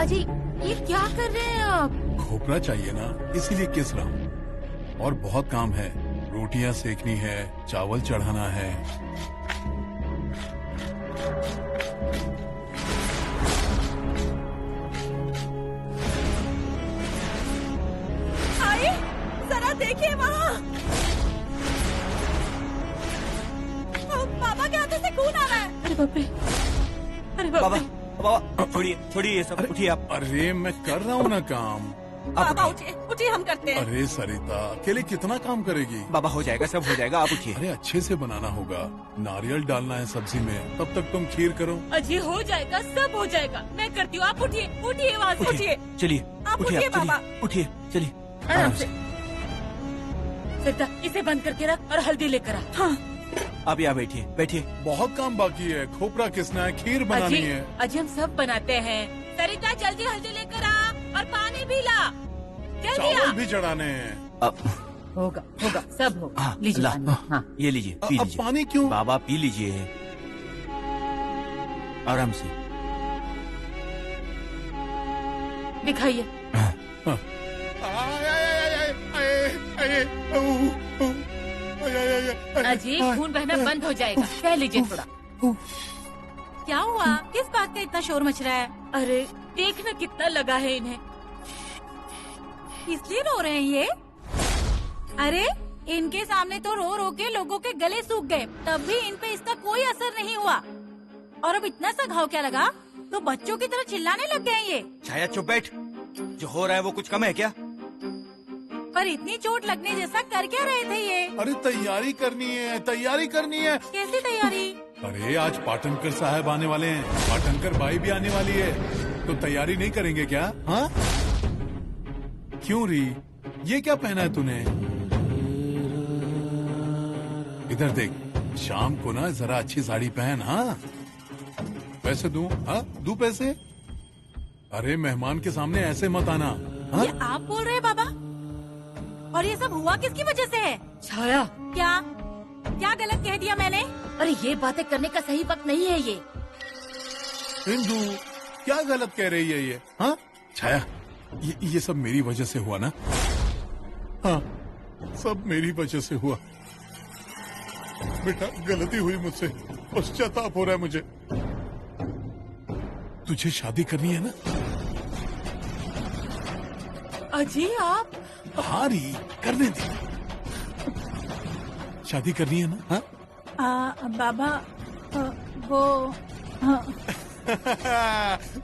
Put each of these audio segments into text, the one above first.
अजी ये क्या कर रहे हैं आप? खोपरा चाहिए ना, इसीलिए किस रहा हूँ। और बहुत काम है, रोटियां सेकनी है, चावल चढ़ाना है। आए, जरा देखिए वहाँ। पापा के हाथों से खून आ रहा है। अरे बाप रे, अरे बाप रे। बाबा छोड़िए छोड़िए ये सब, उठिए आप। अरे मैं कर रहा हूँ ना काम। पापा उठिए उठिए, हम करते हैं। अरे सरिता अकेले कितना काम करेगी? बाबा हो जाएगा, सब हो जाएगा, आप उठिए। अरे अच्छे से बनाना होगा, नारियल डालना है सब्जी में, तब तक तुम खीर करो। अजी हो जाएगा, सब हो जाएगा, मैं करती हूँ। आप उठिए, उठिए वहाँ से। उठिए, चलिए आप उठिए, उठिए चलिए, बाबा। उठिए चलिए आराम से। सरिता इसे बंद करके रख और हल्दी लेकर आ। हाँ। आप यहाँ बैठिए बैठिए। बहुत काम बाकी है, खोपरा किसना है, खीर बनानी अजी है। अजी हम सब बनाते हैं। सरिता जल्दी हल्दी लेकर आ और पानी भी ला, जल्दी आ। चावल भी चढ़ाने हैं। होगा होगा, सब होगा। हाँ, लीजिए ला। पानी। हाँ ये लीजिए, पी अब लीजिए। पानी क्यों? बाबा पी लीजिए आराम से। दिखाइए। हाँ। अजी खून बहना बंद हो जाएगा, कह लीजिए थोड़ा। क्या हुआ? किस बात का इतना शोर मच रहा है? अरे देखना कितना लगा है इन्हें। इसलिए रो रहे हैं ये? अरे इनके सामने तो रो रो के लोगों के गले सूख गए, तब भी इन पे इसका कोई असर नहीं हुआ। और अब इतना सा घाव क्या लगा तो बच्चों की तरह चिल्लाने लग गए हैं ये। छाया चुप बैठ, जो हो रहा है वो कुछ कम है क्या? पर इतनी चोट लगने जैसा कर क्या रहे थे ये? अरे तैयारी करनी है, तैयारी करनी है। कैसी तैयारी? अरे आज पाटनकर साहब आने वाले हैं, पाटनकर बाई भी आने वाली है, तो तैयारी नहीं करेंगे क्या? हाँ क्यों री, ये क्या पहना है तूने? इधर देख, शाम को ना जरा अच्छी साड़ी पहन। हाँ पैसे दूं? हाँ दूं पैसे? अरे मेहमान के सामने ऐसे मत आना। हाँ? ये आप बोल रहे हैं बाबा? और ये सब हुआ किसकी वजह से है? छाया, क्या क्या गलत कह दिया मैंने? अरे ये बातें करने का सही वक्त नहीं है ये। हिंदू क्या गलत कह रही है ये? हाँ छाया, ये सब मेरी वजह से हुआ ना? हाँ सब मेरी वजह से हुआ बेटा, गलती हुई मुझसे, पश्चाताप हो रहा है मुझे। तुझे शादी करनी है ना? अजी आप? हाँ री, करने दे। शादी करनी है ना? हाँ बाबा वो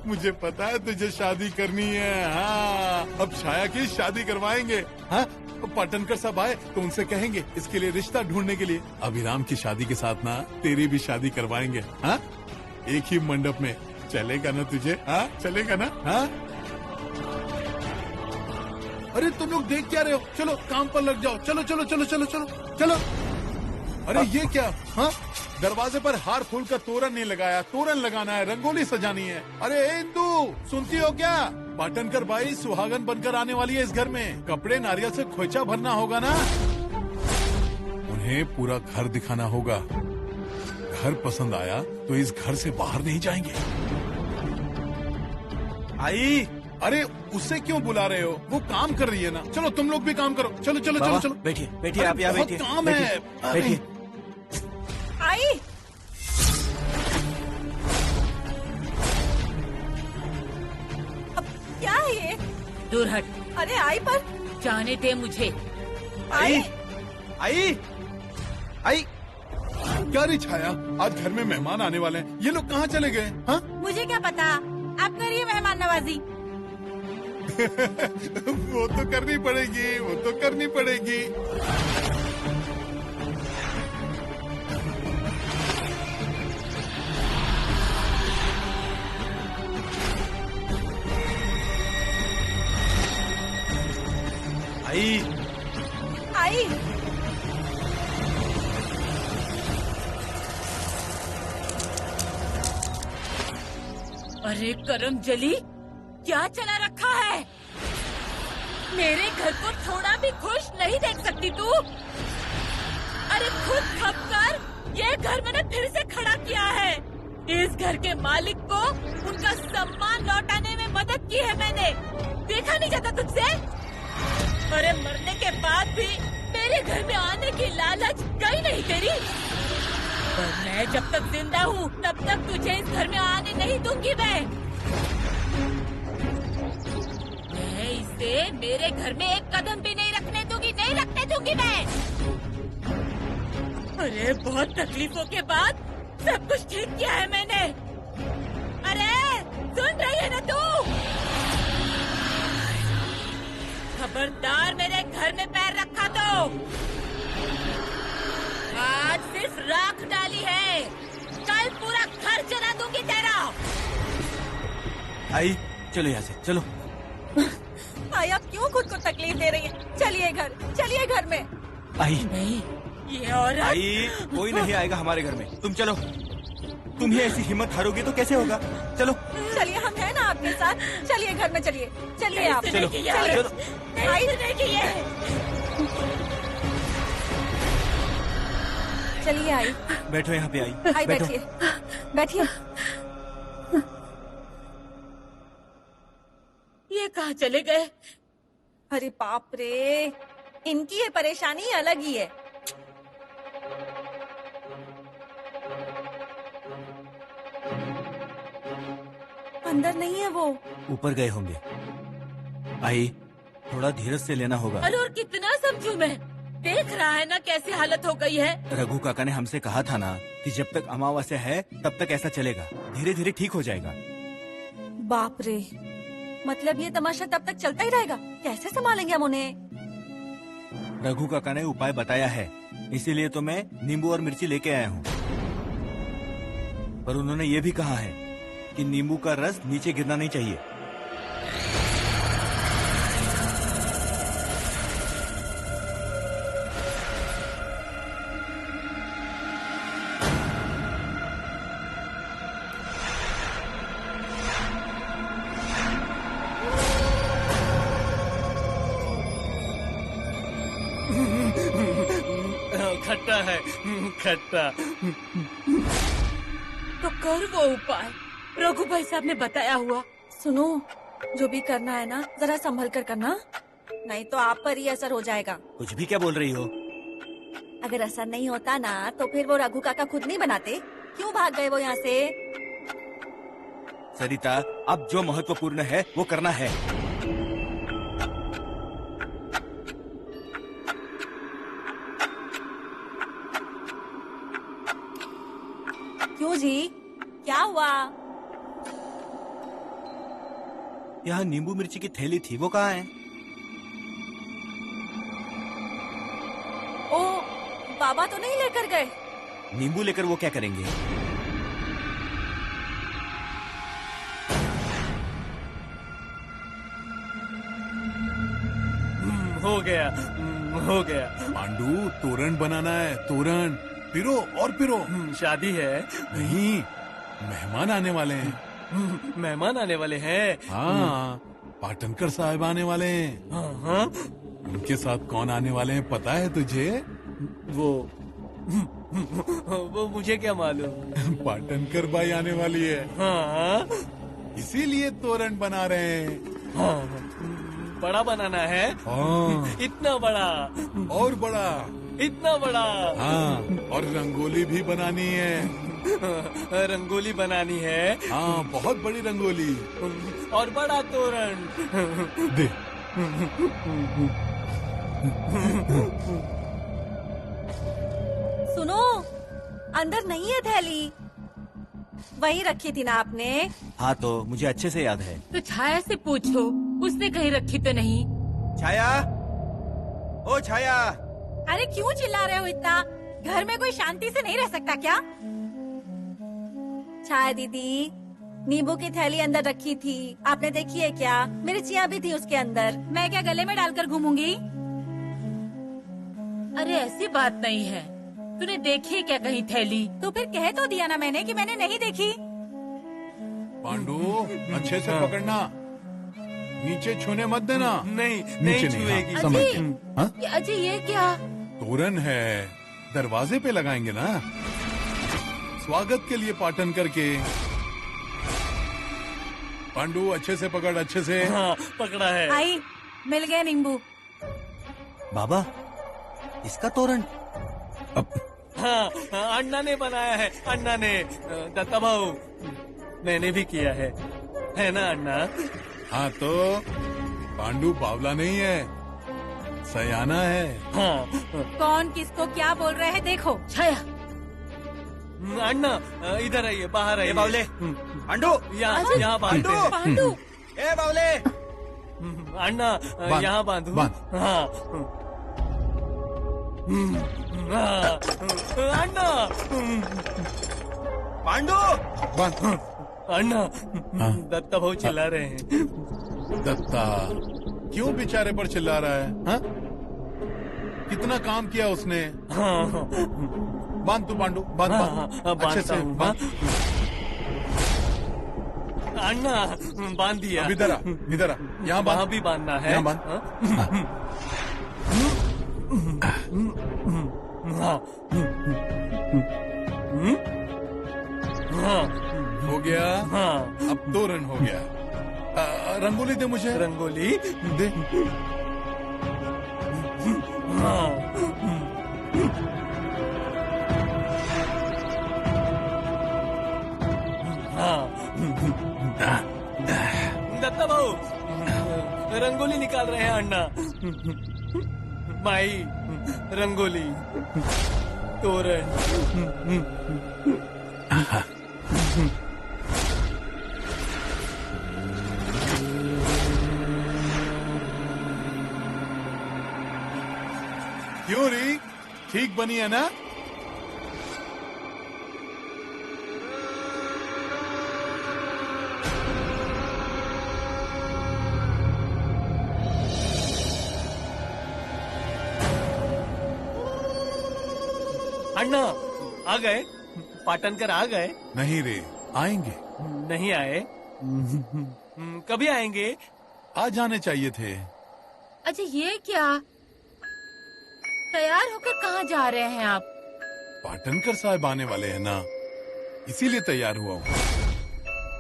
मुझे पता है तुझे शादी करनी है। हाँ अब छाया की शादी करवाएंगे। हाँ पाटनकर साहब आए तो उनसे कहेंगे इसके लिए रिश्ता ढूंढने के लिए। अभिराम की शादी के साथ ना तेरी भी शादी करवाएंगे। हाँ एक ही मंडप में। चलेगा ना तुझे? हाँ चलेगा ना? हाँ अरे तुम लोग देख क्या रहे हो? चलो काम पर लग जाओ। चलो चलो चलो चलो चलो चलो। अरे ये क्या? हाँ दरवाजे पर हार फूल का तोरण नहीं लगाया, तोरण लगाना है, रंगोली सजानी है। अरे इंदू सुनती हो क्या? पाटनकर बाई सुहागन बनकर आने वाली है इस घर में। कपड़े नारियल से खोइचा भरना होगा ना, उन्हें पूरा घर दिखाना होगा। घर पसंद आया तो इस घर से बाहर नहीं जाएंगे। आई, अरे उसे क्यों बुला रहे हो? वो काम कर रही है ना। चलो तुम लोग भी काम करो। चलो चलो चलो चलो। बैठिए बैठिए, आप यहाँ बहुत बैठिए। काम है। बैठिए। आई अब क्या है ये? दूर हट, अरे आई पर जाने दे मुझे। आई आई आई, क्या री छाया, आज घर में मेहमान आने वाले हैं, ये लोग कहाँ चले गए? हाँ मुझे क्या पता, आप करिए मेहमान नवाजी। वो तो करनी पड़ेगी, वो तो करनी पड़ेगी। आई आई अरे करम जली, क्या चला रखा है? मेरे घर को थोड़ा भी खुश नहीं देख सकती तू? अरे खुद खप कर ये घर मैंने फिर से खड़ा किया है। इस घर के मालिक को उनका सम्मान लौटाने में मदद की है मैंने। देखा नहीं जाता तुझसे? अरे मरने के बाद भी मेरे घर में आने की लालच गई नहीं तेरी। पर मैं जब तक जिंदा हूँ तब तक तुझे इस घर में आने नहीं दूंगी मैं इसे मेरे घर में एक कदम भी नहीं रखने दूंगी मैं। अरे बहुत तकलीफों के बाद सब कुछ ठीक किया है मैंने। अरे सुन रही है ना तू? खबरदार मेरे घर में पैर रखा तो आज सिर्फ राख डाली है, कल पूरा घर जला दूंगी तेरा। आई चलो यहाँ से चलो। आई आप क्यों खुद को तकलीफ दे रही है? चलिए घर में। आई नहीं ये औरत। आई कोई नहीं आएगा हमारे घर में, तुम चलो। तुम ही ऐसी हिम्मत हारोगी तो कैसे होगा? चलो चलिए हम हैं ना आपके साथ। चलिए घर में चलिए आप। चलो चलो। आई नहीं की ये। चलिए आई बैठो यहाँ पे आई बैठो। बैठिए। ये कहाँ चले गए? अरे बाप रे, इनकी ये परेशानी अलग ही है। अंदर नहीं है वो। ऊपर गए होंगे। आई थोड़ा धीरज से लेना होगा। अरे और कितना समझू मैं? देख रहा है ना कैसी हालत हो गई है। रघु काका ने हमसे कहा था ना कि जब तक अमावस्या है तब तक ऐसा चलेगा, धीरे धीरे ठीक हो जाएगा। बाप रे, मतलब ये तमाशा तब तक चलता ही रहेगा? कैसे संभालेंगे हम उन्हें? रघु काका ने उपाय बताया है, इसीलिए तो मैं नींबू और मिर्ची लेके आया हूँ। पर उन्होंने ये भी कहा है कि नींबू का रस नीचे गिरना नहीं चाहिए। खट्टा है, खट्टा। तो कर वो उपाय रघु भाई साहब ने बताया हुआ। सुनो, जो भी करना है ना जरा संभल कर करना, नहीं तो आप पर ही असर हो जाएगा। कुछ भी क्या बोल रही हो? अगर असर नहीं होता ना तो फिर वो रघु काका खुद नहीं बनाते। क्यों भाग गए वो यहाँ से? सरिता, अब जो महत्वपूर्ण है वो करना है। क्यों जी, क्या हुआ? यहाँ नींबू मिर्ची की थैली थी, वो कहाँ है? ओ, बाबा तो नहीं लेकर गए? नींबू लेकर वो क्या करेंगे? हो गया। पांडू, तोरण बनाना है, तोरण। पिरो और पिरो। शादी है? नहीं, मेहमान आने वाले हैं। मेहमान आने वाले हैं? हाँ, पाटनकर साहब आने वाले हैं। हाँ। उनके साथ कौन आने वाले हैं पता है तुझे? वो मुझे क्या मालूम। पाटनकर बाई आने वाली है। हाँ। इसीलिए तोरण बना रहे हैं। हाँ। बड़ा बनाना है? हाँ। इतना बड़ा? और बड़ा। इतना बड़ा? हाँ, और रंगोली भी बनानी है। रंगोली बनानी है? हाँ, बहुत बड़ी रंगोली। और बड़ा तोरण। दे। सुनो, अंदर नहीं है थैली, वही रखी थी ना आपने? हाँ तो मुझे अच्छे से याद है। तो छाया से पूछो, उसने कहीं रखी तो नहीं। छाया, ओ छाया। अरे क्यों चिल्ला रहे हो इतना? घर में कोई शांति से नहीं रह सकता क्या? छाया दीदी, नींबू की थैली अंदर रखी थी, आपने देखी है क्या? मिर्चियाँ भी थी उसके अंदर। मैं क्या गले में डालकर घूमूंगी? अरे ऐसी बात नहीं है, तूने देखी क्या कहीं थैली? तो फिर कह तो दिया ना मैंने कि मैंने नहीं देखी। पांडू, अच्छे से पकड़ना, नीचे छूने मत देना। नहीं नीचे छुएगी। हाँ, समझ अजय, गया। हाँ? अजय ये क्या? तोरण है, दरवाजे पे लगाएंगे ना। स्वागत के लिए पाटन करके। पांडु अच्छे से पकड़, अच्छे से। हाँ पकड़ा है। आई, मिल गए नींबू। बाबा, इसका तोरण? हाँ अन्ना ने बनाया है, अन्ना ने। दत्ता भाऊ, मैंने भी किया है ना अन्ना? हाँ तो पांडु बावला नहीं है, सयाना है। हाँ कौन किसको क्या बोल रहे हैं देखो। छाया, अन्ना इधर आइए, बाहर आइए। बावले, पांडु, यहाँ बांधते हैं। पांडु, ए बावले, अन्ना बांध, यहाँ बांधू। बांध। हाँ हाँ, अन्ना, पांडु। बांध। अन्ना, हाँ। दत्ता भाऊ चिल्ला रहे हैं। दत्ता क्यों बेचारे पर चिल्ला रहा है? हाँ? कितना काम किया उसने। हाँ बांध तू पांडु, बांध हाँ, बांध हाँ, अच्छे बांधता से हूँ, बांध। अन्ना बांध दिया। अब इधर आ, इधर आ, यहाँ वहाँ बांध। भी बांधना है। यहाँ बांध। हाँ हाँ हो गया। हाँ अब तोरण हो गया। रंगोली दे मुझे। रंगोली। दे। हाँ हाँ दत्ता भाऊ, रंगोली निकाल रहे हैं अन्ना। माई, रंगोली, तोरण। क्यों री, ठीक बनी है ना? अन्ना आ गए, पाटनकर आ गए? नहीं रे, आएंगे। नहीं आए? कभी आएंगे? आ जाने चाहिए थे। अच्छा ये क्या? तैयार होकर कहाँ जा रहे हैं आप? पाटनकर साहब आने वाले हैं ना, इसीलिए तैयार हुआ हूँ।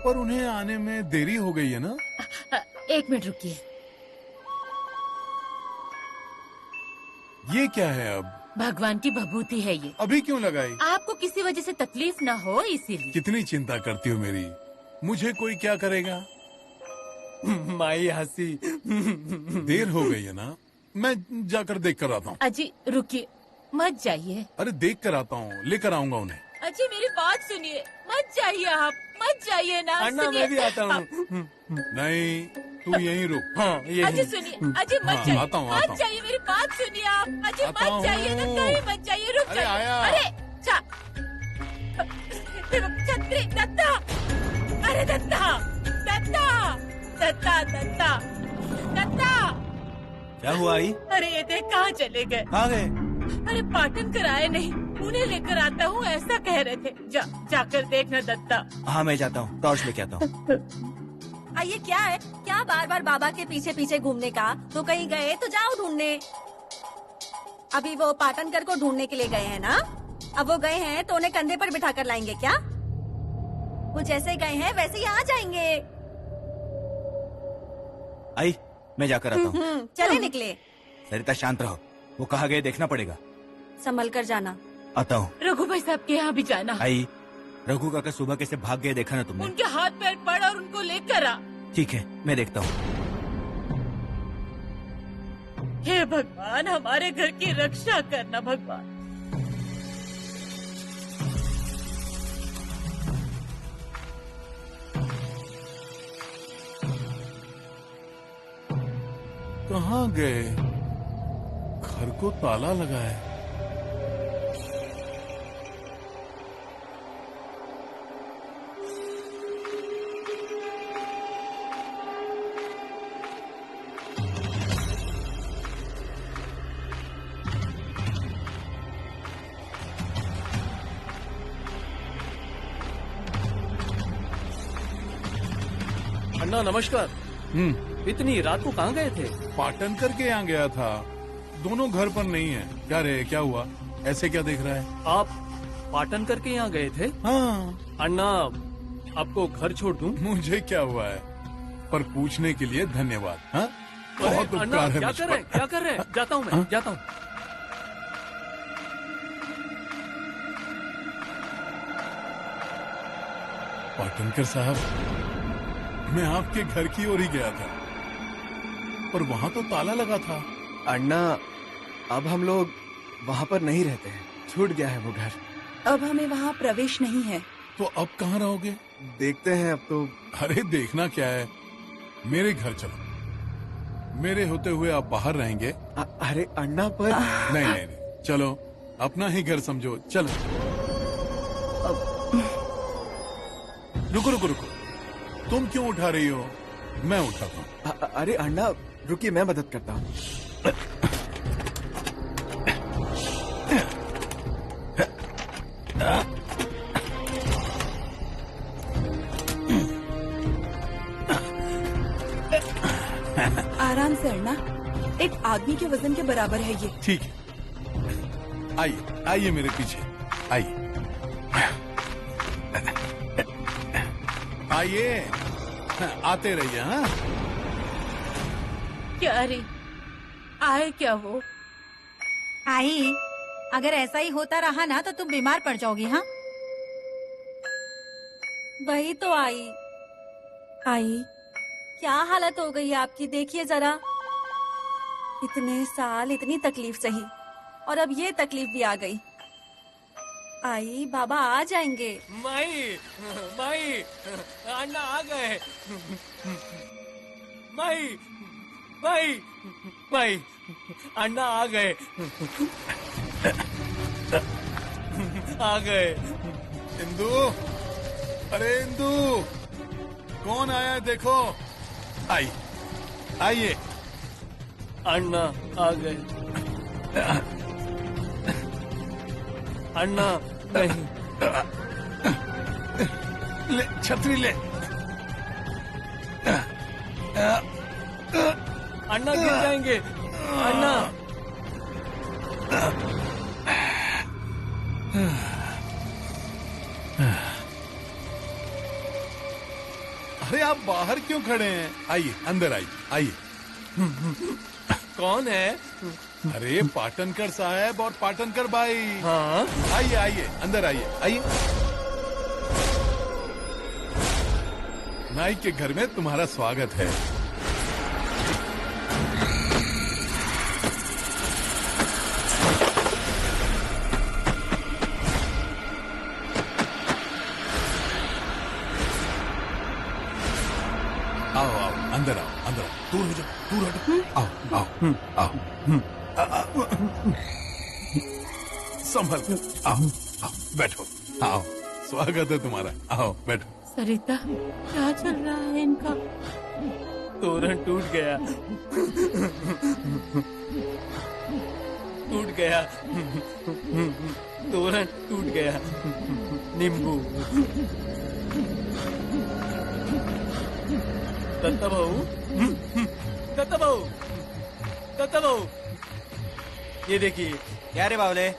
पर उन्हें आने में देरी हो गई है ना। एक मिनट रुकिए। ये क्या है अब? भगवान की भभूति है ये। अभी क्यों लगाई? आपको किसी वजह से तकलीफ ना हो इसीलिए। कितनी चिंता करती हो मेरी। मुझे कोई क्या करेगा? माई हंसी। देर हो गई है ना, मैं जाकर देख कर आता हूँ। अजी रुकिए, मत जाइए। अरे देख कर आता हूँ, लेकर आऊंगा उन्हें। अजी मेरी बात सुनिए, मत जाइए आप, मत जाइए ना। अन्ना सुनिए। मैं भी आता हूँ। नहीं, तू यहीं रुक। हाँ अजी ये सुनिए, अजी हाँ, मत जाइए, आता हूँ, आता मत हूँ। जाइए, मेरी बात सुनिए आप। अजी आता मत जाइए ना, हूँ। कहीं मत जाइए, रुक अरे जाइए। आया। अरे छतरी, दत्ता, अरे दत्ता, दत्ता, दत्ता, दत्ता, दत्ता। क्या हुआ आई? अरे ये देख कहाँ चले गए। कहाँ गए? अरे पाटन कर आए नहीं, उन्हें लेकर आता हूँ ऐसा कह रहे थे। जाकर देखना दत्ता। हाँ मैं जाता हूँ, टॉर्च लेके आता हूँ। ये क्या है? क्या बार बार बाबा के पीछे पीछे घूमने का? तो कहीं गए तो जाओ ढूंढने। अभी वो पाटनकर को ढूंढने के लिए गए हैं ना? अब वो गए हैं तो उन्हें कंधे पर बिठा कर लाएंगे क्या? वो जैसे गए हैं वैसे ही आ जाएंगे। आई, मैं जाकर आता हूँ। चले निकले। सरिता शांत रहो, वो कहाँ गए देखना पड़ेगा। संभल कर जाना। आता हूँ। रघु भाई साहब के यहाँ भी जाना। आई, रघु काका सुबह कैसे भाग गए देखा ना तुमने? उनके हाथ पैर पड़ और उनको लेकर आ। ठीक है, मैं देखता हूँ। हे भगवान, हमारे घर की रक्षा करना भगवान। कहाँ गए? घर को ताला लगा है। अन्ना नमस्कार। इतनी रात को कहाँ गए थे? पाटनकर के यहाँ गया था। दोनों घर पर नहीं है। क्या रे, क्या हुआ? ऐसे क्या देख रहा है? पाटन करके यहाँ गए थे? हाँ, अन्ना, आपको घर छोड़ दूं? मुझे क्या हुआ है, पर पूछने के लिए धन्यवाद। हाँ, अरे, बहुत अन्ना, उपकार है क्या मुझ कर रहे पर। हैं? क्या कर रहे हैं? जाता हूँ मैं, हाँ? जाता हूँ। पाटनकर साहब, मैं आपके घर की ओर ही गया था, पर वहाँ तो ताला लगा था। अन्ना, अब हम लोग वहाँ पर नहीं रहते हैं, छूट गया है वो घर। अब हमें वहाँ प्रवेश नहीं है। तो अब कहाँ रहोगे? देखते हैं अब तो। अरे देखना क्या है, मेरे घर चलो। मेरे होते हुए आप बाहर रहेंगे। अरे अन्ना, पर नहीं नहीं नहीं, चलो अपना ही घर समझो, चलो। रुको रुको रुको, तुम क्यों उठा रही हो? मैं उठाता हूँ। अरे अन्ना, रुकिए, मैं मदद करता हूँ। आराम से अण्णा, एक आदमी के वजन के बराबर है ये। ठीक है, आइए आइए मेरे पीछे आइए। आइए, आते रहिए। हाँ, क्या रे, आए क्या वो? आई, अगर ऐसा ही होता रहा ना तो तुम बीमार पड़ जाओगी। हाँ, वही तो आई। आई, क्या हालत हो गई आपकी, देखिए जरा। इतने साल इतनी तकलीफ सही और अब ये तकलीफ भी आ गई। आई, बाबा आ जाएंगे। माई, माई, अन्ना आ गए। माई, माई, माई, अन्ना आ गए। आ गए। इंदु, अरे इंदु, कौन आया है देखो। आइए आइए। अन्ना आ गए। अन्ना नहीं। ले छतरी ले। अन्ना गिर जाएंगे। अन्ना, अरे आप बाहर क्यों खड़े हैं? आइए अंदर आइए आइए। कौन है? अरे पाटनकर साहब और पाटनकर भाई। हाँ, आइए आइए अंदर आइए आइए। नाई के घर में तुम्हारा स्वागत है। आओ आओ अंदर आओ अंदर आओ, दूर हो जाओ, दूर हटो। आओ आओ आओ, संभल कर, आओ आओ बैठो। आओ, स्वागत है तुम्हारा, आओ बैठो। सरिता, क्या चल रहा है इनका? तोरण टूट गया। टूट गया। तोरण टूट गया। नींबू। दत्ता भाऊ, दत्ता भाऊ, दत्ता भाऊ, ये देखिए। क्या रे बावले,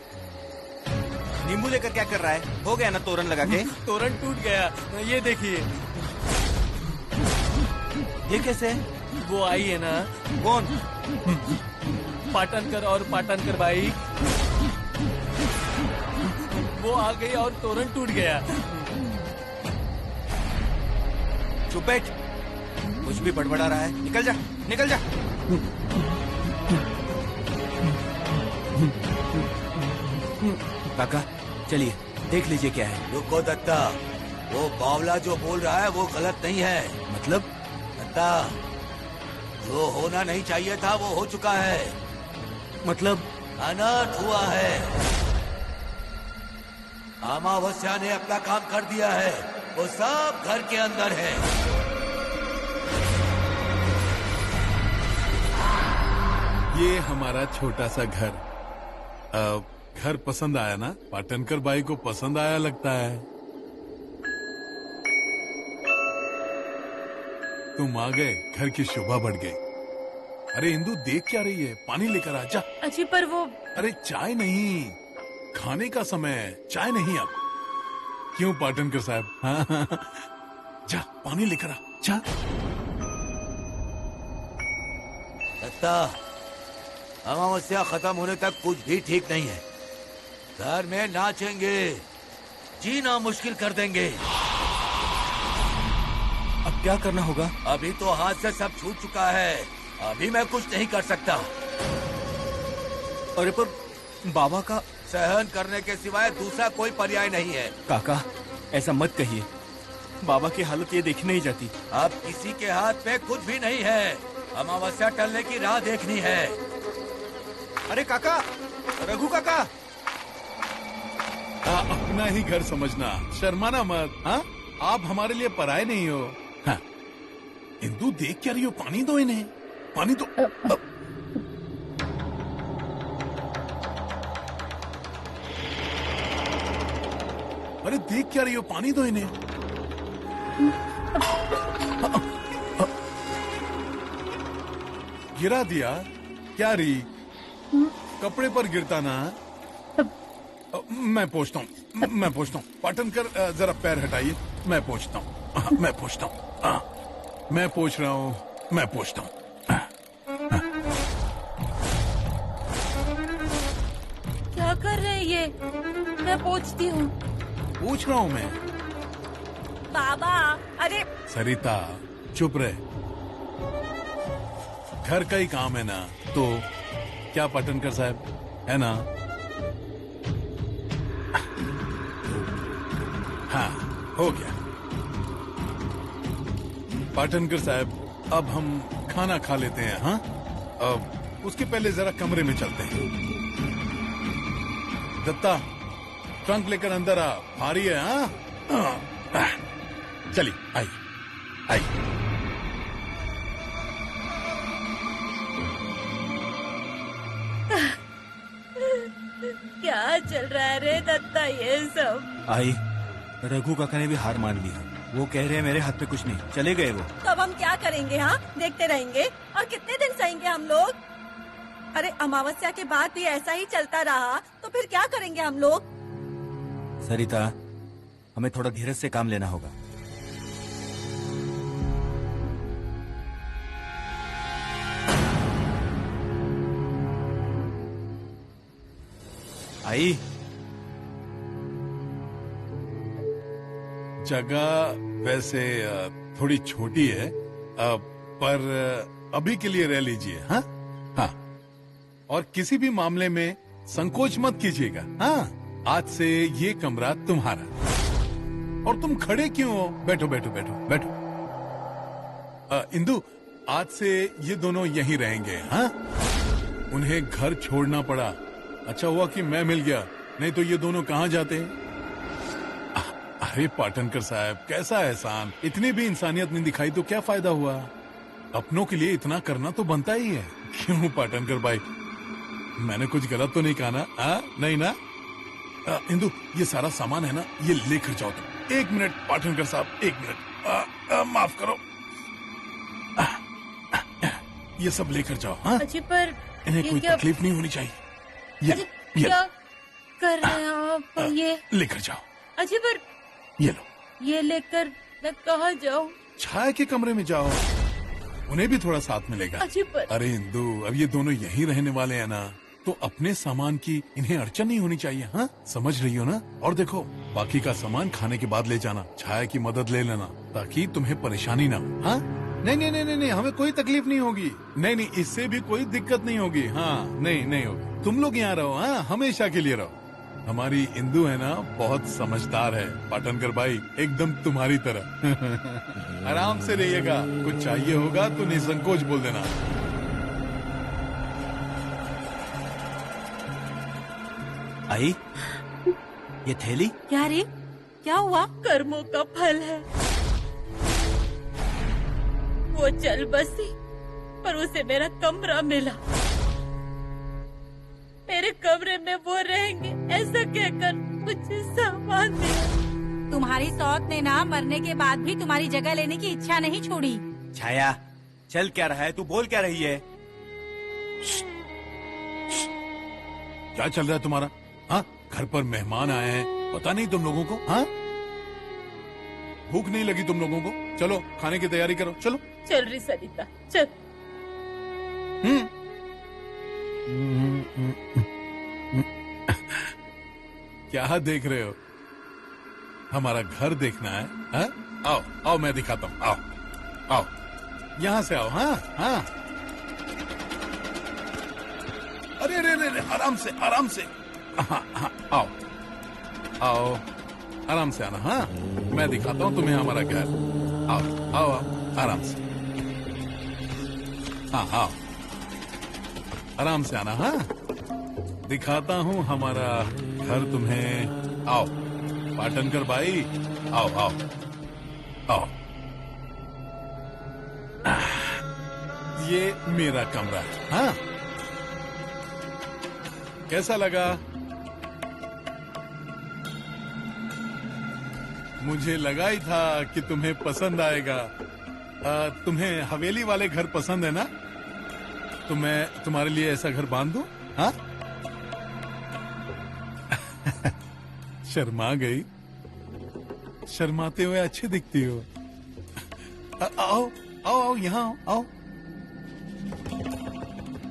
नींबू लेकर क्या कर रहा है? हो गया ना तोरण लगा के? तोरण टूट गया, ये देखिए। ये कैसे? वो आई है ना, कौन? पाटनकर और पाटनकर भाई। वो आ गई और तोरण टूट गया। चुप बैठ, कुछ भी बड़बड़ा रहा है। निकल जा, निकल जा। काका चलिए देख लीजिए क्या है। रुको दत्ता, वो बावला जो बोल रहा है वो गलत नहीं है। मतलब? दत्ता, जो होना नहीं चाहिए था वो हो चुका है। मतलब? अनर्थ हुआ है। अमावस्या ने अपना काम कर दिया है। वो सब घर के अंदर है। ये हमारा छोटा सा घर। घर पसंद आया ना? पाटनकर भाई को पसंद आया लगता है। तुम आ गए, घर की शोभा बढ़ गई। अरे इंदु, देख क्या रही है? पानी लेकर आ जा। अजी पर वो अरे चाय नहीं, खाने का समय है, चाय नहीं अब। क्यों पाटनकर साहब? हाँ, हाँ, हाँ। जा पानी लेकर आ, जा। दत्ता, अमावस्या खत्म होने तक कुछ भी ठीक नहीं है। घर में नाचेंगे, जीना मुश्किल कर देंगे। अब क्या करना होगा? अभी तो हाथ से सब छूट चुका है, अभी मैं कुछ नहीं कर सकता। अरे पर बाबा का... सहन करने के सिवाय दूसरा कोई पर्याय नहीं है। काका, ऐसा मत कहिए। बाबा की हालत ये देखी नहीं जाती। अब किसी के हाथ में कुछ भी नहीं है, अमावस्या टलने की राह देखनी है। अरे काका, रघु काका। अपना ही घर समझना, शर्माना मत। हाँ, आप हमारे लिए पराये नहीं हो। हाँ, इंदु देख क्या रही हो? पानी दो इन्हें, पानी दो। अरे देख क्या रही हो? पानी दो इन्हें। गिरा दिया क्या रही? कपड़े पर गिरता ना। मैं पूछता हूँ, पाटनकर जरा पैर हटाइए, मैं पूछता हूँ। मैं पूछता हूँ, मैं पूछ रहा हूँ, मैं पूछता हूँ। क्या कर रहे हैं ये? मैं पूछती हूँ। पूछ रहा हूँ मैं। बाबा, अरे सरिता चुप रहे, घर का ही काम है ना। तो क्या पाटनकर साहब, है ना? हाँ, हो गया। पाटनकर साहब, अब हम खाना खा लेते हैं। हाँ, अब उसके पहले जरा कमरे में चलते हैं। दत्ता, ट्रंक लेकर अंदर आ, भारी है। हाँ, चलिए, आई आई। क्या चल रहा है रे दत्ता ये सब? आई, रघु काका ने भी हार मान ली है। वो कह रहे हैं मेरे हाथ में कुछ नहीं, चले गए वो। तो अब हम क्या करेंगे? हाँ, देखते रहेंगे। और कितने दिन सहेंगे हम लोग? अरे अमावस्या के बाद भी ऐसा ही चलता रहा तो फिर क्या करेंगे हम लोग? सरिता, हमें थोड़ा धीरज से काम लेना होगा। आई, जगह वैसे थोड़ी छोटी है, पर अभी के लिए रह लीजिए। हाँ हाँ, और किसी भी मामले में संकोच मत कीजिएगा। हाँ, आज से ये कमरा तुम्हारा। और तुम खड़े क्यों हो? बैठो बैठो बैठो बैठो। इंदु, आज से ये दोनों यहीं रहेंगे। हाँ, उन्हें घर छोड़ना पड़ा, अच्छा हुआ कि मैं मिल गया, नहीं तो ये दोनों कहाँ जाते। अरे पाटनकर साहब, कैसा एहसान, इतनी भी इंसानियत नहीं दिखाई तो क्या फायदा हुआ? अपनों के लिए इतना करना तो बनता ही है। क्यों पाटनकर भाई, मैंने कुछ गलत तो नहीं कहा ना? नहीं ना? इंदु, ये सारा सामान है ना, ये लेकर जाओ तुम। एक मिनट पाटनकर साहब, एक मिनट, माफ करो। ये सब लेकर जाओ। हाँ, अजी पर इन्हें ये कोई क्या- तकलीफ नहीं होनी चाहिए। अजी, क्या कर रहे हैं आप? ये लेकर जाओ, अजी पर ये लो। ये लेकर मैं कहाँ जाऊँ? छाया के कमरे में जाओ, उन्हें भी थोड़ा साथ मिलेगा। अजी पर अरे इंदु, अब ये दोनों यहीं रहने वाले हैं ना, तो अपने सामान की इन्हें अड़चन नहीं होनी चाहिए। हाँ, समझ रही हो ना? और देखो, बाकी का सामान खाने के बाद ले जाना, छाया की मदद ले लेना, ताकि तुम्हें परेशानी ना हो। हाँ, नहीं नहीं नहीं नहीं, हमें कोई तकलीफ नहीं होगी। नहीं नहीं, इससे भी कोई दिक्कत नहीं होगी। हाँ, नहीं नहीं होगी। तुम लोग यहाँ रहो। हाँ, हमेशा के लिए रहो। हमारी इंदु है ना, बहुत समझदार है पाटनकर भाई, एकदम तुम्हारी तरह। आराम से रहिएगा, कुछ चाहिए होगा तो निसंकोच बोल देना। आई, ये थैली? क्या रे, क्या हुआ? कर्मों का फल है। वो चल बसी, पर उसे मेरा कमरा मिला। मेरे कमरे में वो रहेंगे, ऐसा कहकर मुझे सामान दिया। तुम्हारी सौत ने ना मरने के बाद भी तुम्हारी जगह लेने की इच्छा नहीं छोड़ी। छाया, चल क्या रहा है? तू बोल क्या रही है? क्या चल रहा है तुम्हारा? हाँ, घर पर मेहमान आए हैं, पता नहीं तुम लोगों को? हाँ, भूख नहीं लगी तुम लोगों को? चलो खाने की तैयारी करो, चलो। चल रही सरिता, चल। क्या देख रहे हो? हमारा घर देखना है? हाँ? आओ आओ, मैं दिखाता हूँ, आओ आओ, यहाँ से आओ। हाँ हाँ, अरे अरे अरे, आराम से आराम से। हाँ हाँ, आओ आओ, आराम से आना। हाँ, मैं दिखाता हूँ तुम्हें हमारा घर। आओ आओ आओ, आराम से। हाँ आओ, आराम से आना। हाँ, दिखाता हूँ हमारा घर तुम्हें। आओ पाटनकर भाई, आओ आओ आओ। ये मेरा कमरा है। हाँ, कैसा लगा? मुझे लगा ही था कि तुम्हें पसंद आएगा। तुम्हें हवेली वाले घर पसंद है ना? तो मैं तुम्हारे लिए ऐसा घर बांध दूं? हाँ? शर्मा गई? शर्माते हुए अच्छी दिखती हो। आओ आओ आओ, यहाँ आओ आओ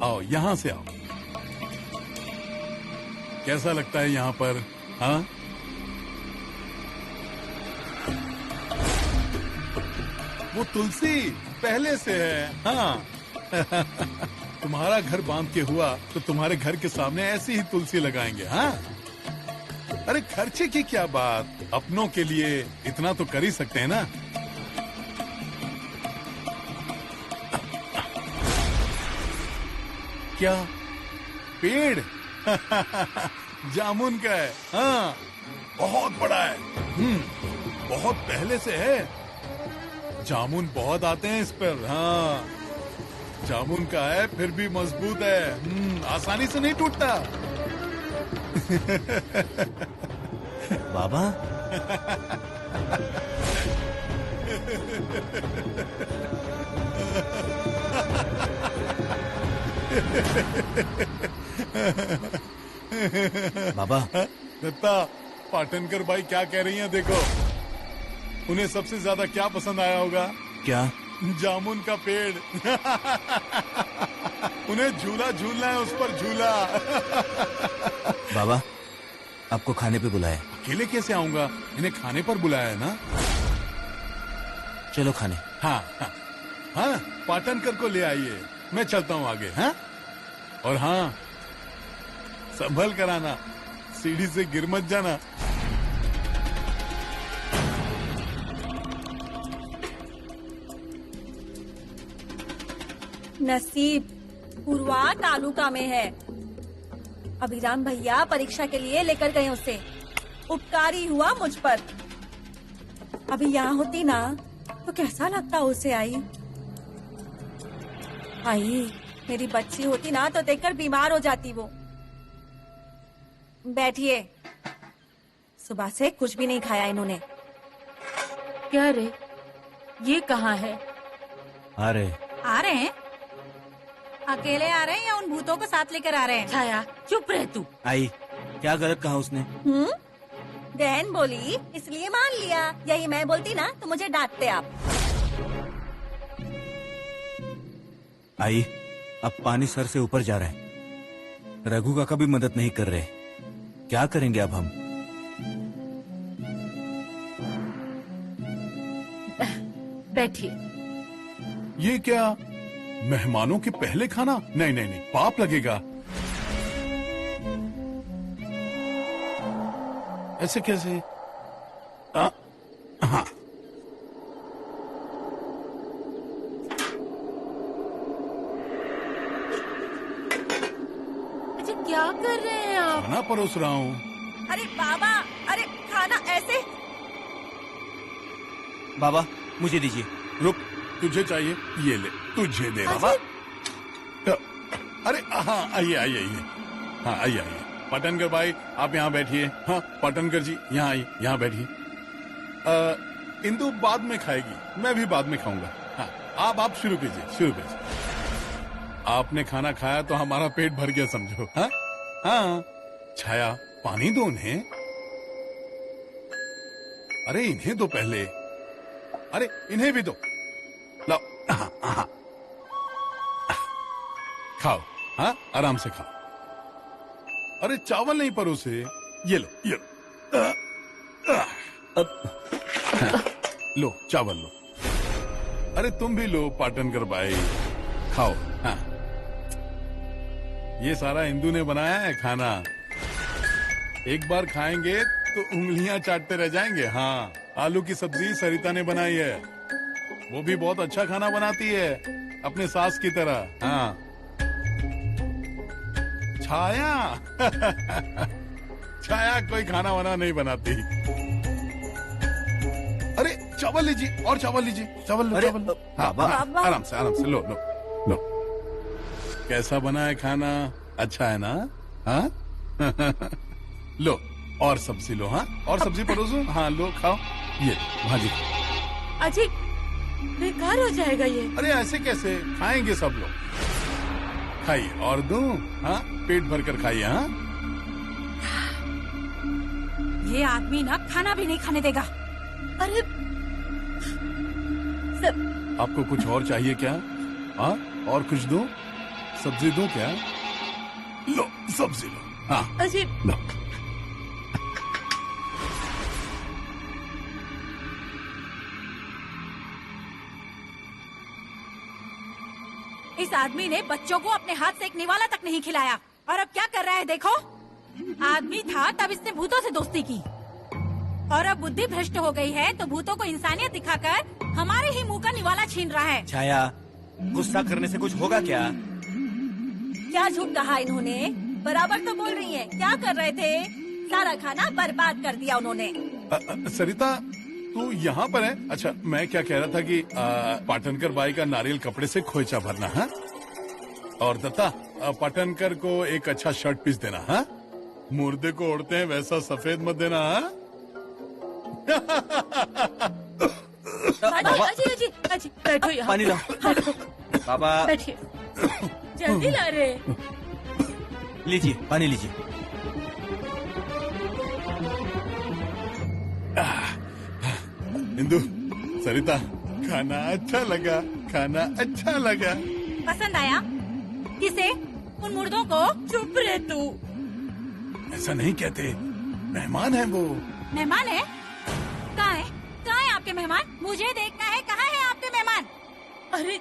आओ, यहाँ से आओ। कैसा लगता है यहाँ पर? हाँ, वो तुलसी पहले से है। हाँ तुम्हारा घर बांध के हुआ तो तुम्हारे घर के सामने ऐसी ही तुलसी लगाएंगे। हाँ, अरे खर्चे की क्या बात, अपनों के लिए इतना तो कर ही सकते हैं ना। क्या पेड़? जामुन का है। हाँ, बहुत बड़ा है। बहुत पहले से है। जामुन बहुत आते हैं इस पर। हाँ, जामुन का है, फिर भी मजबूत है। आसानी से नहीं टूटता। बाबा, बाबा, दत्ता, पाटनकर भाई क्या कह रही हैं देखो। उन्हें सबसे ज्यादा क्या पसंद आया होगा? क्या? जामुन का पेड़। उन्हें झूला झूलना है, उस पर झूला। बाबा, आपको खाने पे बुलाया। अकेले कैसे आऊंगा? इन्हें खाने पर बुलाया है ना। चलो खाने। हाँ हाँ हाँ, पाटनकर को ले आइए, मैं चलता हूँ आगे। हाँ, और हाँ, संभल कर आना, सीढ़ी से गिर मत जाना। नसीब पूर्वा तालुका में है। अभिराम भैया परीक्षा के लिए लेकर गए उसे। उपकारी हुआ मुझ पर। अभी यहाँ होती ना तो कैसा लगता उसे। आई मेरी बच्ची होती ना तो देखकर बीमार हो जाती वो। बैठिए, सुबह से कुछ भी नहीं खाया इन्होंने। क्या रे, ये कहाँ है? आ रहे हैं? अकेले आ रहे हैं या उन भूतों को साथ लेकर आ रहे हैं? छाया, चुप रह तू। आई, क्या गलत कहा उसने? बहन बोली इसलिए मान लिया। यही मैं बोलती ना तो मुझे डांटते आप। आई, अब पानी सर से ऊपर जा रहा है। रघु का कभी मदद नहीं कर रहे। क्या करेंगे अब हम? बैठिए। ये क्या, मेहमानों के पहले खाना? नहीं नहीं नहीं, पाप लगेगा। ऐसे कैसे? हाँ, अच्छा, क्या कर रहे हैं आप? खाना परोस रहा हूँ। अरे बाबा, अरे खाना ऐसे। बाबा, मुझे दीजिए। रुक, तुझे चाहिए? ये ले, तुझे दे बाबा। अरे हाँ, आइए आइए आइए। हाँ, आइए आइए। पाटनकर भाई, आप यहाँ बैठिए। हाँ, पाटनकर जी, यहाँ आइए, यहाँ बैठिए। इंदु बाद में खाएगी, मैं भी बाद में खाऊंगा। हाँ, आप शुरू कीजिए, शुरू कीजिए। आपने खाना खाया तो हमारा पेट भर गया समझो। हाँ हाँ, छाया, पानी दो उन्हें। अरे इन्हें दो पहले। अरे इन्हें भी दो। लो हाँ, हाँ। खाओ, हाँ आराम से खाओ। अरे चावल नहीं परोसे, ये लो ये लो। लो चावल लो। अरे तुम भी लो पाटनकर भाई, खाओ। हाँ ये सारा इंदू ने बनाया है खाना। एक बार खाएंगे तो उंगलियां चाटते रह जाएंगे। हाँ आलू की सब्जी सरिता ने बनाई है, वो भी बहुत अच्छा खाना बनाती है अपने सास की तरह। हाँ छाया छाया कोई खाना वाना नहीं बनाती। अरे चावल लीजिए और चावल लीजिए, चावल लो, चावल लो। हाँ, हाँ, आराम से लो लो लो। कैसा बना है खाना? अच्छा है ना? हाँ लो और सब्जी लो। हाँ और सब्जी परोसो। हाँ लो खाओ, ये भाजी। अजी बेकार हो जाएगा ये। अरे ऐसे कैसे खाएंगे सब लोग। खाइए और दूं? हाँ पेट भर कर खाइए। हाँ ये आदमी ना खाना भी नहीं खाने देगा। अरे आपको कुछ और चाहिए क्या? हाँ और कुछ दूं? सब्जी दूं क्या? लो सब्जी लो। हाँ अजी लो। इस आदमी ने बच्चों को अपने हाथ से एक निवाला तक नहीं खिलाया और अब क्या कर रहा है देखो। आदमी था तब इसने भूतों से दोस्ती की और अब बुद्धि भ्रष्ट हो गई है तो भूतों को इंसानियत दिखाकर हमारे ही मुंह का निवाला छीन रहा है। छाया, गुस्सा करने से कुछ होगा क्या? क्या झूठ कहा इन्होंने? बराबर तो बोल रही है। क्या कर रहे थे? सारा खाना बर्बाद कर दिया उन्होंने। सरिता तू यहाँ पर है? अच्छा मैं क्या कह रहा था कि पाटनकर बाई का नारियल कपड़े से खोइचा भरना। हाँ और दत्ता पाटनकर को एक अच्छा शर्ट पीस देना। हाँ मुर्दे को ओढ़ते हैं वैसा सफेद मत देना। हाँ अजी अजी अजी बैठो यहाँ। पानी लाओ बाबा। बैठिए, जल्दी ला रहे। लीजिए पानी लीजिए। इंदु सरिता खाना अच्छा लगा, खाना अच्छा लगा। पसंद आया? किसे? उन मुर्दों को? चुप रहे तू। ऐसा नहीं कहते, मेहमान है वो। मेहमान है? कहाँ है? कहाँ है आपके मेहमान? मुझे देखना है कहाँ है आपके मेहमान। अरे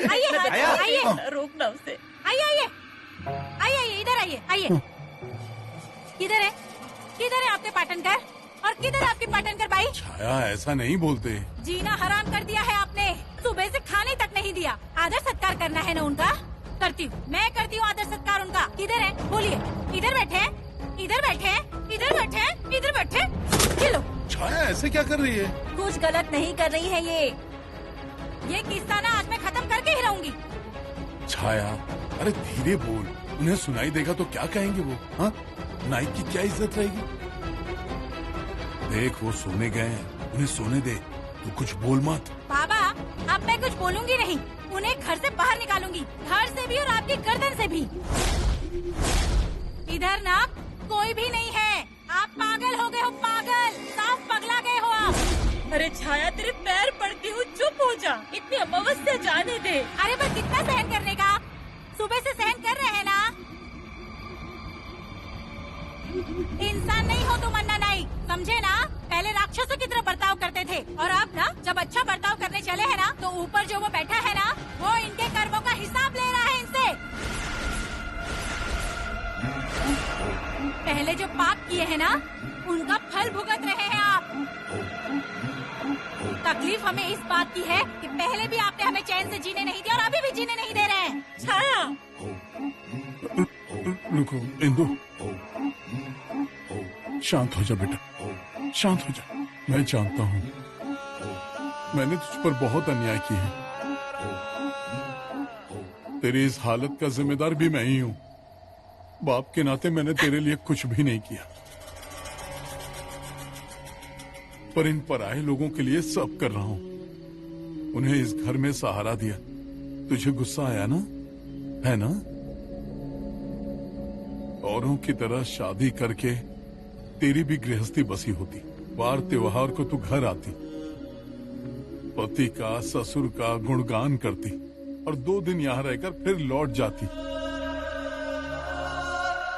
आइए रोकना उसे। आइए इधर आइए। किधर है? किधर है आपके पाटनकर और किधर आपकी पाटनकर बाई? छाया ऐसा नहीं बोलते। जीना हराम कर दिया है आपने। सुबह से खाने तक नहीं दिया। आदर सत्कार करना है ना उनका? करती हूँ, मैं करती हूँ आदर सत्कार उनका। किधर है बोलिए? इधर बैठे, इधर बैठे, इधर बैठे, इधर बैठे। ये लो। छाया ऐसे क्या कर रही है? कुछ गलत नहीं कर रही है ये किस्सा ना आज मैं खत्म करके ही रहूंगी। छाया अरे धीरे बोल, उन्हें सुनाई देगा तो क्या कहेंगे वो? हाँ नाइक की क्या इज्जत रहेगी? देख वो सोने गए हैं, उन्हें सोने दे, तू कुछ बोल मत। बाबा अब मैं कुछ बोलूंगी नहीं, उन्हें घर से बाहर निकालूंगी, घर से भी और आपकी गर्दन से भी। इधर ना कोई भी नहीं है। आप पागल हो गए हो, पागल, साफ पगला गए हो आप। अरे छाया तेरे पैर पड़ती हूँ, चुप हो जा। इतनी अमावस्या जाने दे। अरे बस कितना सहन करने का? सुबह से सहन कर रहे हैं ना। इंसान नहीं हो तुम अन्ना नाइक, समझे ना? पहले राक्षसों की तरह बर्ताव करते थे और अब ना जब अच्छा बर्ताव करने चले हैं ना तो ऊपर जो वो बैठा है ना वो इनके कर्मों का हिसाब ले रहा है इनसे। पहले जो पाप किए हैं ना उनका फल भुगत रहे हैं आप। तकलीफ हमें इस बात की है कि पहले भी आपने हमें चैन से जीने नहीं दिया और अभी भी जीने नहीं दे रहे हैं। छाया रुको इंदु, शांत हो जा बेटा, शांत हो जा। मैं जानता हूँ मैंने तुझ पर बहुत अन्याय किया है। तेरी इस हालत का जिम्मेदार भी मैं ही हूँ। बाप के नाते मैंने तेरे लिए कुछ भी नहीं किया, पर इन पराये लोगों के लिए सब कर रहा हूँ। उन्हें इस घर में सहारा दिया। तुझे गुस्सा आया ना, है ना? औरों की तरह शादी करके तेरी भी गृहस्थी बसी होती, वार त्योहार को तू घर आती, पति का ससुर का गुणगान करती और 2 दिन यहाँ रहकर फिर लौट जाती।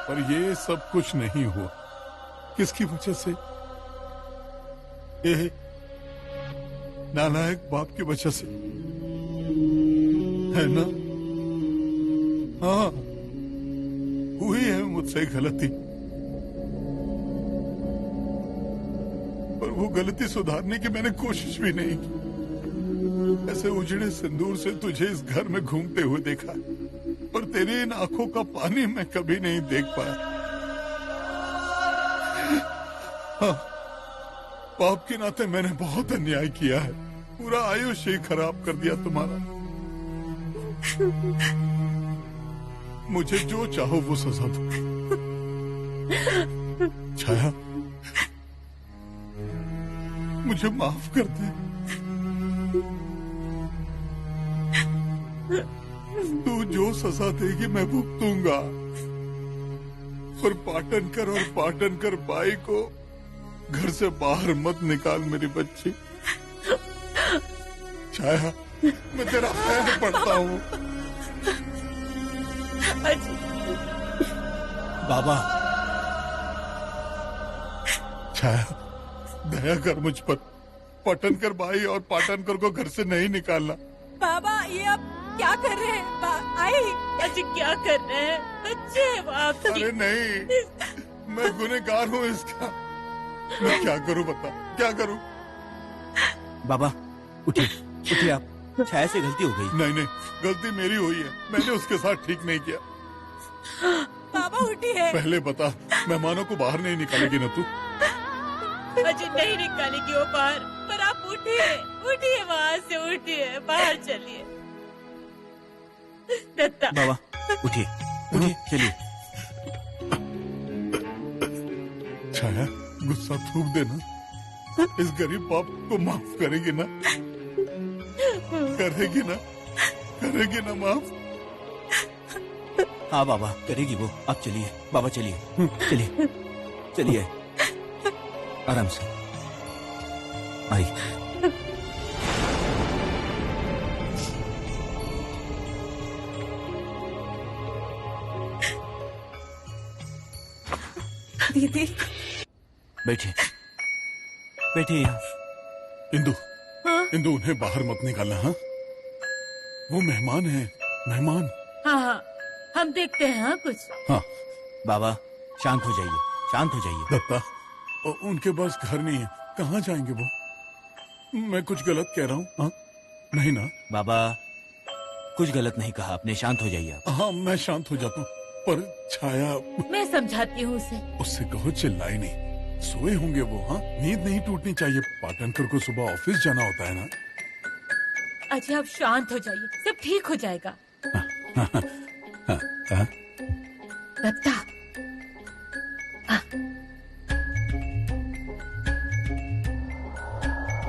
पर ये सब कुछ नहीं हुआ। किसकी वजह से? ये नालायक बाप की वजह से, है ना? हाँ, हुई है मुझसे गलती, पर वो गलती सुधारने की मैंने कोशिश भी नहीं की। ऐसे उजड़े सिंदूर से तुझे इस घर में घूमते हुए देखा, पर तेरी इन आंखों का पानी मैं कभी नहीं देख पाया। हाँ, बाप के नाते मैंने बहुत अन्याय किया है, पूरा आयुष्य ही खराब कर दिया तुम्हारा। मुझे जो चाहो वो सजा दो। छाया, मुझे माफ कर दे। तू जो सजा देगी मैं भुगतूंगा, पर पाटनकर और पाटनकर बाई को घर से बाहर मत निकाल मेरी बच्ची। छाया, मैं तेरा पैर पड़ता हूँ। बाबा, छाया, दया कर मुझ पर। पाटनकर भाई और पाटनकर को घर से नहीं निकालना। बाबा, ये अब क्या कर रहे हैं? आई अजी क्या कर रहे हैं? बच्चे हैं वो आपके। अरे नहीं, मैं गुनहगार हूँ इसका। मैं क्या करूँ बता, क्या करूँ? बाबा उठिए, उठिए आप, छाया से गलती हो गई। नहीं नहीं, गलती मेरी हुई है, मैंने उसके साथ ठीक नहीं किया। बाबा उठिए। पहले बता, मेहमानों को बाहर नहीं निकालेगी ना तू? अजी नहीं निकालेगी वो बाहर, पर आप उठिए, उठिए वहाँ से, उठिए, बाहर चलिए। दत्ता, बाबा उठिए, उठिए, चलिए। छाया, गुस्सा थूक देना। इस गरीब बाप को माफ करेगी ना? करेगी ना? करेगी ना माफ? हाँ बाबा, करेगी वो। आप चलिए बाबा, चलिए चलिए चलिए, आराम से। आई, दीदी, बैठिए, बैठिए यहाँ। इंदु, इंदु, उन्हें बाहर मत निकालना। हाँ, वो मेहमान है, मेहमान। हाँ हाँ, हम देखते हैं। हाँ, कुछ। हाँ बाबा शांत हो जाइए, शांत हो जाइए। दत्ता, उनके पास घर नहीं है, कहाँ जाएंगे वो? मैं कुछ गलत कह रहा हूँ? हाँ, नहीं ना? बाबा कुछ गलत नहीं कहा आपने, शांत हो जाइए आप। हाँ, मैं शांत हो जाता हूँ, पर छाया, मैं समझाती हूँ उसे। उससे कहो चिल्लाए नहीं, सोए होंगे वो। हाँ, नींद नहीं टूटनी चाहिए। पाटनकर को सुबह ऑफिस जाना होता है ना। अजय आप शांत हो जाइए, सब ठीक हो जाएगा। हाँ? दत्ता,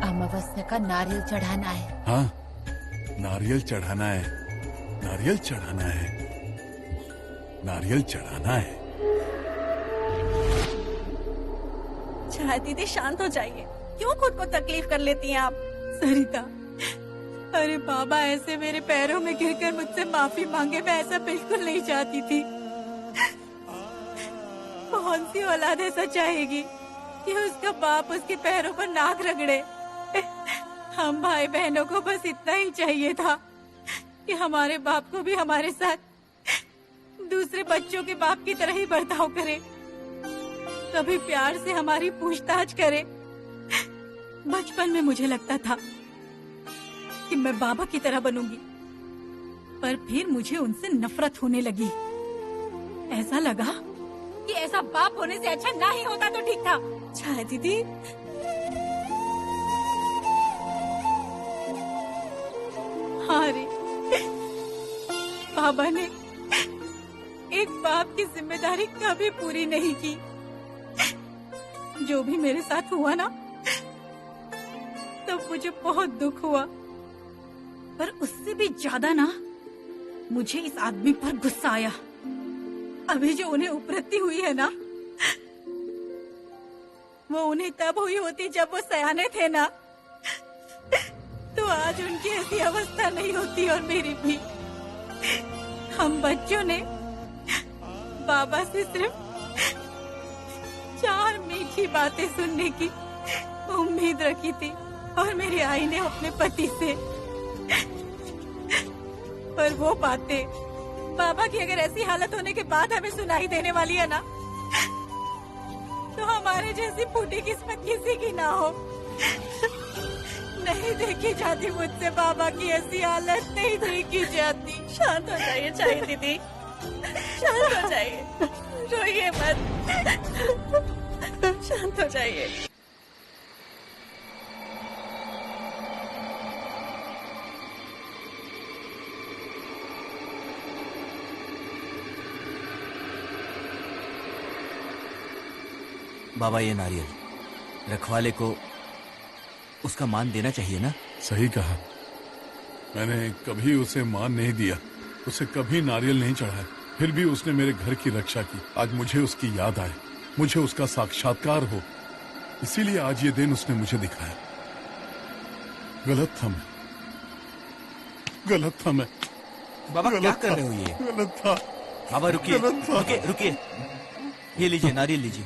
अमावस्या का नारियल चढ़ाना है। हाँ, नारियल चढ़ाना है, नारियल चढ़ाना है, नारियल चढ़ाना है। छाया दीदी, शांत हो जाइए। क्यों खुद को तकलीफ कर लेती हैं आप? सरिता, अरे बाबा ऐसे मेरे पैरों में गिरकर मुझसे माफी मांगे, मैं ऐसा बिल्कुल नहीं चाहती थी। कौन सी औलाद ऐसा चाहेगी कि उसका बाप उसके पैरों पर नाक रगड़े? हम भाई बहनों को बस इतना ही चाहिए था कि हमारे बाप को भी हमारे साथ दूसरे बच्चों के बाप की तरह ही बर्ताव करे, कभी प्यार से हमारी पूछताछ करे। बचपन में मुझे लगता था कि मैं बाबा की तरह बनूंगी, पर फिर मुझे उनसे नफरत होने लगी। ऐसा लगा कि ऐसा बाप होने से अच्छा ना ही होता तो ठीक था। छाया दीदी, हाँ रे, बाबा ने एक बाप की जिम्मेदारी कभी पूरी नहीं की। जो भी मेरे साथ हुआ ना, तब मुझे बहुत दुख हुआ, पर उससे भी ज्यादा ना मुझे इस आदमी पर गुस्सा आया। अभी जो उन्हें उपलब्धि हुई है ना, वो उन्हें तब हुई होती जब वो सयाने थे ना, तो आज उनकी ऐसी अवस्था नहीं होती। और मेरी भी। हम बच्चों ने बाबा से सिर्फ 4 मीठी बातें सुनने की उम्मीद रखी थी, और मेरी आई ने अपने पति से। पर वो बातें बाबा की अगर ऐसी हालत होने के बाद हमें सुनाई देने वाली है ना, तो हमारे जैसी फूटी किस्मत किसी की ना हो। नहीं देखी जाती मुझसे बाबा की ऐसी हालत, नहीं देखी जाती। शांत हो जाइए चाहे दीदी, शांत हो जाइए, रोइए मत, शांत हो जाइए। बाबा, ये नारियल रखवाले को उसका मान देना चाहिए ना? सही कहा। मैंने कभी उसे मान नहीं दिया, उसे कभी नारियल नहीं चढ़ाया, फिर भी उसने मेरे घर की रक्षा की। आज मुझे उसकी याद आए, मुझे उसका साक्षात्कार हो, इसीलिए आज ये दिन उसने मुझे दिखाया। गलत था मैं, गलत था मैं। बाबा क्या गलत कर था, रहे हो ये? गलत था बाबा रुकिए, गलत था। रुकिए रुकिए, ये लीजिए नारियल लीजिए।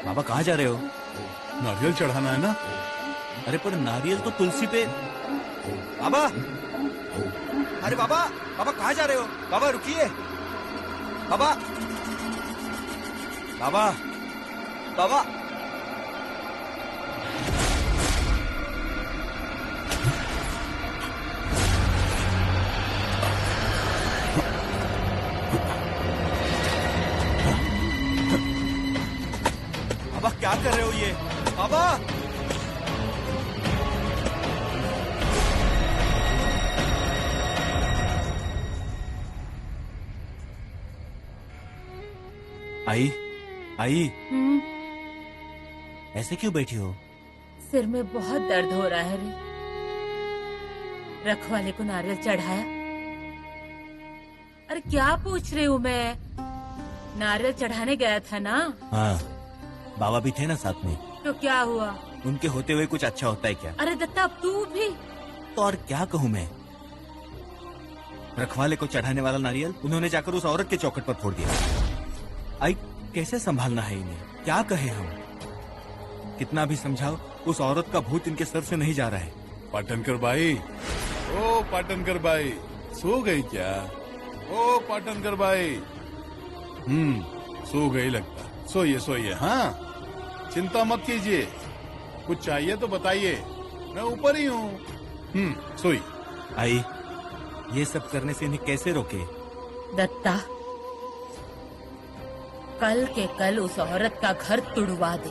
बाबा कहाँ जा रहे हो? नारियल चढ़ाना है ना। अरे पर नारियल तो तुलसी पे। बाबा, अरे बाबा, बाबा कहाँ जा रहे हो? बाबा रुकिए, बाबा, बाबा, बाबा। बाबा क्या कर रहे हो ये? बाबा, आई, आई, ऐसे क्यों बैठी हो? सिर में बहुत दर्द हो रहा है रे। रखवाले को नारियल चढ़ाया? अरे क्या पूछ रही हूँ मैं, नारियल चढ़ाने गया था ना। हाँ, बाबा भी थे ना साथ में। तो क्या हुआ? उनके होते हुए कुछ अच्छा होता है क्या? अरे दत्ता, अब तू भी। तो और क्या कहूँ मैं? रखवाले को चढ़ाने वाला नारियल उन्होंने जाकर उस औरत के चौखट पर फोड़ दिया। आई, कैसे संभालना है इन्हें? क्या कहे हम? कितना भी समझाओ, उस औरत का भूत इनके सर से नहीं जा रहा है। पाटनकर भाई, ओ पाटनकर भाई, सो गई क्या? ओ पाटनकर भाई, सो गई लगता। सोइए सोइए, हाँ चिंता मत कीजिए, कुछ चाहिए तो बताइए, मैं ऊपर ही हूँ। सोई। आई, ये सब करने से इन्हें कैसे रोके? दत्ता, कल के कल उस औरत का घर तुड़वा दे।